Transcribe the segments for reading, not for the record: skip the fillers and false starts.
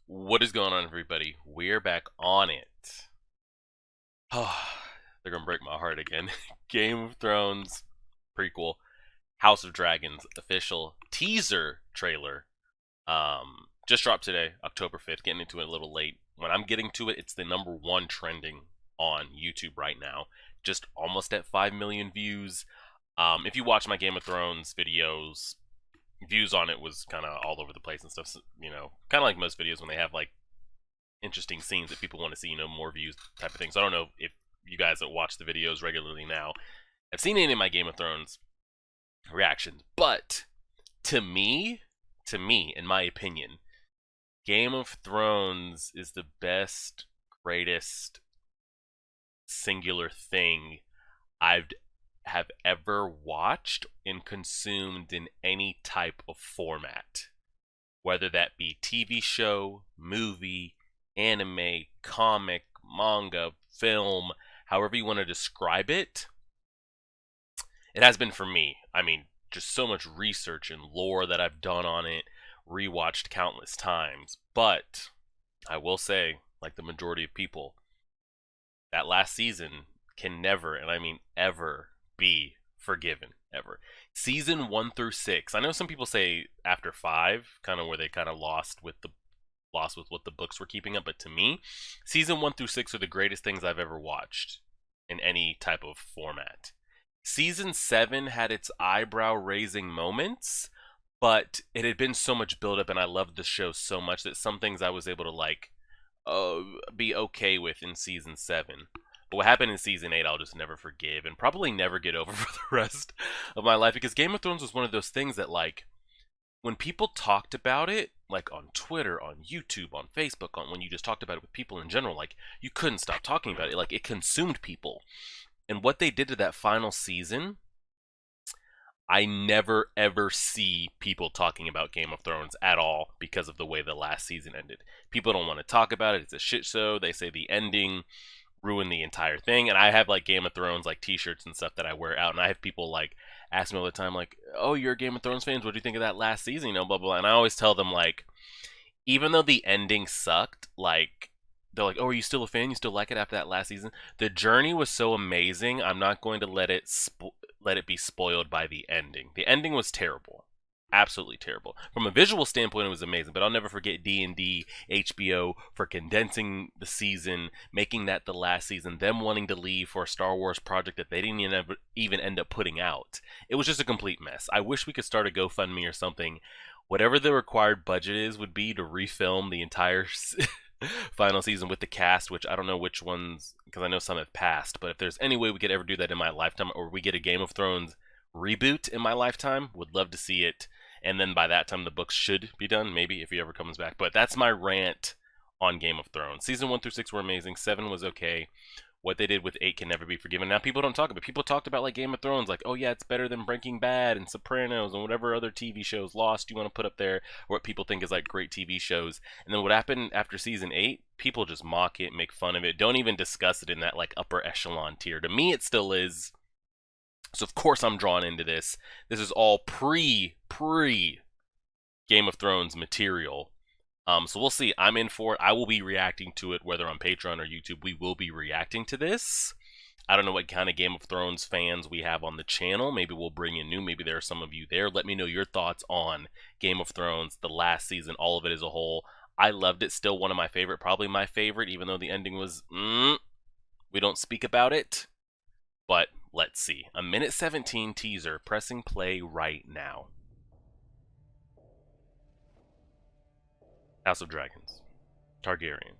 What is going on, everybody? We're back on it. Oh, they're gonna break my heart again. Game of Thrones prequel, House of Dragons official teaser trailer. Just dropped today, October 5th. Getting into it a little late. When I'm getting to it, it's the #1 trending on YouTube right now. Just almost at 5 million views. If you watch my Game of Thrones videos, views on it was kind of all over the place and stuff. So, kind of like most videos when they have like interesting scenes that people want to see, more views type of thing. So I don't know if you guys that watch the videos regularly now have seen any of my Game of Thrones reactions, but to me, in my opinion, Game of Thrones is the best, greatest singular thing I've have ever watched and consumed in any type of format, whether that be TV show, movie, anime, comic, manga, film, however you want to describe it. It has been for me. I mean, just so much research and lore that I've done on it, rewatched countless times. But I will say, like the majority of people, that last season can never, and I mean ever, be forgiven. Ever. Season 1 through 6. I know some people say after 5, kind of where they kind of lost with what the books were keeping up, but to me, season 1 through 6 are the greatest things I've ever watched in any type of format. Season 7 had its eyebrow raising moments, but it had been so much build up, and I loved the show so much that some things I was able to be okay with in season 7. But what happened in season 8, I'll just never forgive and probably never get over for the rest of my life, because Game of Thrones was one of those things that, like, when people talked about it, like on Twitter, on YouTube, on Facebook, on when you just talked about it with people in general, like, you couldn't stop talking about it. Like, it consumed people. And what they did to that final season, I never ever see people talking about Game of Thrones at all because of the way the last season ended. People don't want to talk about it. It's a shit show. They say the ending ruined the entire thing. And I have like Game of Thrones like t-shirts and stuff that I wear out, and I have people like ask me all the time like, "Oh, you're a Game of Thrones fans. What do you think of that last season?" Blah blah. And I always tell them like, even though the ending sucked, like, they're like, "Oh, are you still a fan? You still like it after that last season?" The journey was so amazing. I'm not going to let it be spoiled by the ending. The ending was terrible, absolutely terrible. From a visual standpoint, it was amazing. But I'll never forget D&D, HBO for condensing the season, making that the last season, them wanting to leave for a Star Wars project that they didn't even end up putting out. It was just a complete mess. I wish we could start a GoFundMe or something. Whatever the required budget would be to refilm the entire final season with the cast, which I don't know which ones, because I know some have passed, but if there's any way we could ever do that in my lifetime, or we get a Game of Thrones reboot in my lifetime, would love to see it. And then by that time the books should be done, maybe, if he ever comes back. But that's my rant on Game of Thrones. Season 1 through 6 were amazing. 7 was okay. What they did with 8 can never be forgiven. Now people don't talk about it. People talked about like Game of Thrones, like, oh yeah, it's better than Breaking Bad and Sopranos and whatever other TV shows, Lost, you want to put up there, or what people think is like great TV shows. And then what happened after season 8? People just mock it, make fun of it, don't even discuss it in that like upper echelon tier. To me, it still is. So of course I'm drawn into this. This is all pre Game of Thrones material. So we'll see. I'm in for it. I will be reacting to it, whether on Patreon or YouTube. We will be reacting to this. I don't know what kind of Game of Thrones fans we have on the channel. Maybe we'll bring in new. Maybe there are some of you there. Let me know your thoughts on Game of Thrones, the last season, all of it as a whole. I loved it. Still one of my favorite. Probably my favorite, even though the ending was, we don't speak about it. But let's see. A minute 17 teaser. Pressing play right now. House of Dragons. Targaryen.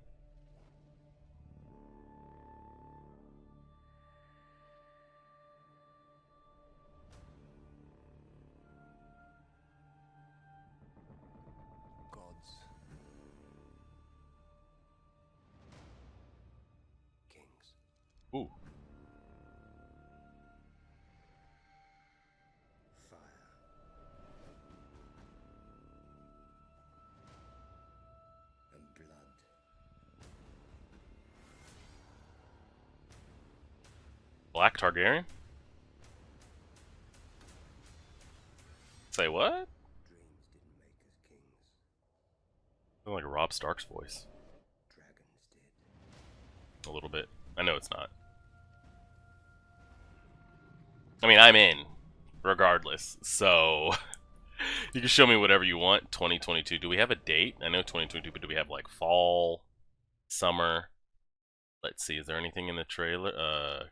Gods, kings, Ooh. fire, and blood. Black Targaryen? Say what? Dreams didn't make us kings. Sounds like Rob Stark's voice. Dragons did. A little bit. I know it's not. I mean, I'm in, regardless. So you can show me whatever you want. 2022. Do we have a date? I know 2022, but do we have like fall, summer? Let's see. Is there anything in the trailer?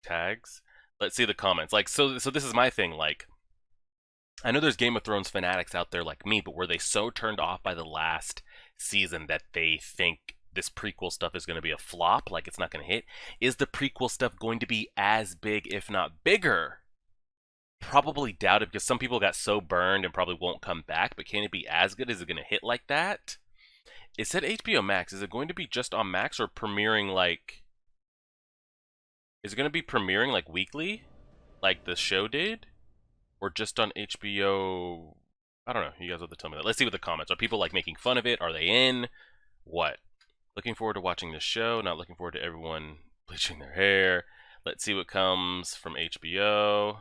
Tags. Let's see the comments. Like, so this is my thing. Like, I know there's Game of Thrones fanatics out there like me, but were they so turned off by the last season that they think this prequel stuff is going to be a flop, like it's not going to hit? Is the prequel stuff going to be as big, if not bigger? Probably doubt it, because some people got so burned and probably won't come back, but can it be as good? Is it going to hit like that? It said HBO Max. Is it going to be just on Max or premiering like... Is it going to be premiering like weekly, like the show did? Or just on HBO? I don't know. You guys have to tell me that. Let's see what the comments are. People like making fun of it? Are they in? What? Looking forward to watching the show. Not looking forward to everyone bleaching their hair. Let's see what comes from HBO.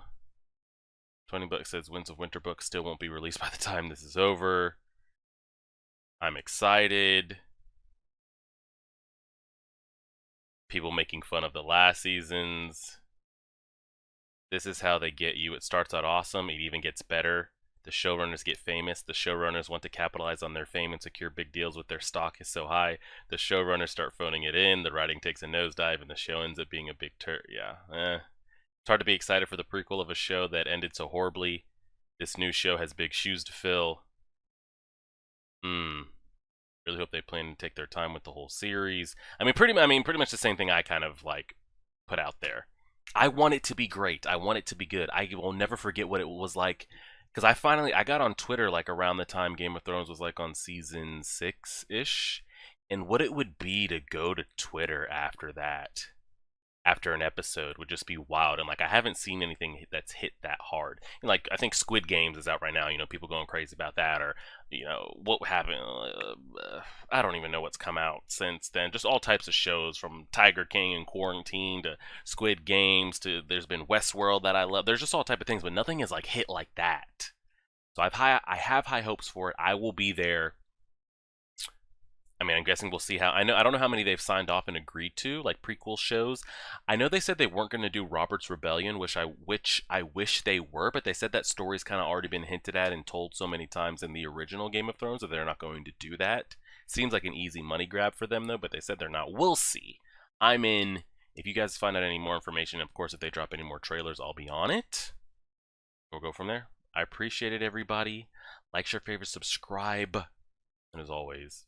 20 Bucks says Winds of Winter book still won't be released by the time this is over. I'm excited. People making fun of the last seasons. This is how they get you. It starts out awesome. It even gets better. The showrunners get famous. The showrunners want to capitalize on their fame and secure big deals with their stock is so high. The showrunners start phoning it in. The writing takes a nosedive, and the show ends up being a big yeah. It's hard to be excited for the prequel of a show that ended so horribly. This new show has big shoes to fill. Really hope they plan to take their time with the whole series. I mean, pretty much the same thing I kind of like put out there. I want it to be great. I want it to be good. I will never forget what it was like, because I got on Twitter like around the time Game of Thrones was like on season 6-ish, and what it would be to go to Twitter after that, after an episode, would just be wild. And like, I haven't seen anything that's hit that hard. And like, I think Squid Games is out right now. You know, people going crazy about that, or you know, what happened. I don't even know what's come out since then. Just all types of shows, from Tiger King and Quarantine to Squid Games to there's been Westworld that I love. There's just all type of things, but nothing is like hit like that. So I have high hopes for it. I will be there. I mean, I'm guessing we'll see how. I don't know how many they've signed off and agreed to, like prequel shows. I know they said they weren't going to do Robert's Rebellion, which I wish they were, but they said that story's kind of already been hinted at and told so many times in the original Game of Thrones that they're not going to do that. Seems like an easy money grab for them though, but they said they're not. We'll see. I'm in. If you guys find out any more information, of course, if they drop any more trailers, I'll be on it. We'll go from there. I appreciate it, everybody. Like, share, favorite, subscribe, and as always,